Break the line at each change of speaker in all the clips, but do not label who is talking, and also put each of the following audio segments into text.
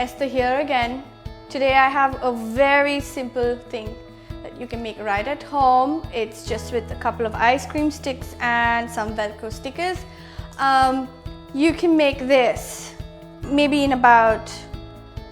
Esther here again. Today I have a very simple thing that you can make right at home. It's just with a couple of ice cream sticks and some Velcro stickers. You can make this maybe in about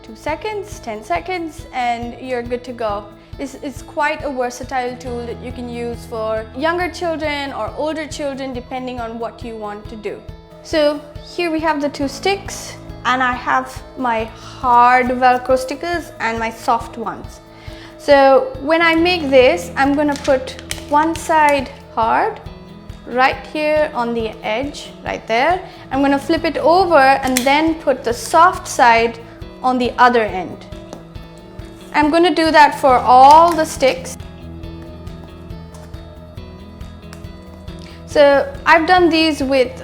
2 seconds, 10 seconds, and you're good to go. It's quite a versatile tool that you can use for younger children or older children depending on what you want to do. So here we have the 2 sticks, and I have my hard Velcro stickers and my soft ones. So when I make this, I'm gonna put one side hard right here on the edge, right there. I'm gonna flip it over and then put the soft side on the other end. I'm gonna do that for all the sticks. So I've done these with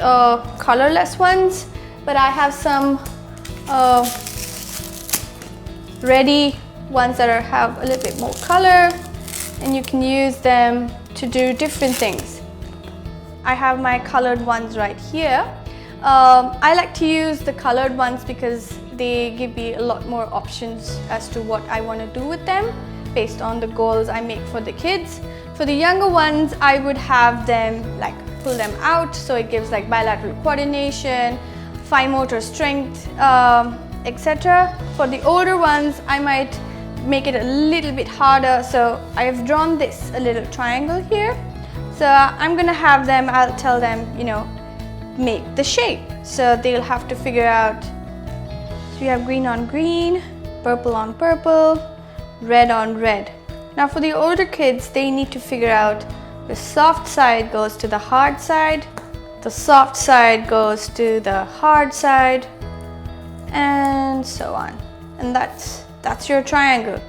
colorless ones, but I have some ready ones that have a little bit more color, and you can use them to do different things. I have my colored ones right here. I like to use the colored ones because they give me a lot more options as to what I want to do with them based on the goals I make for the kids. For the younger ones, I would have them like pull them out, so it gives like bilateral coordination, fine motor strength, etc. For the older ones, I might make it a little bit harder, so I've drawn this a little triangle here. So I'm gonna have them, I'll tell them, make the shape. So they'll have to figure out, so we have green on green, purple on purple, red on red. Now for the older kids, they need to figure out the soft side goes to the hard side, the soft side goes to the hard side, and so on. And that's your triangle.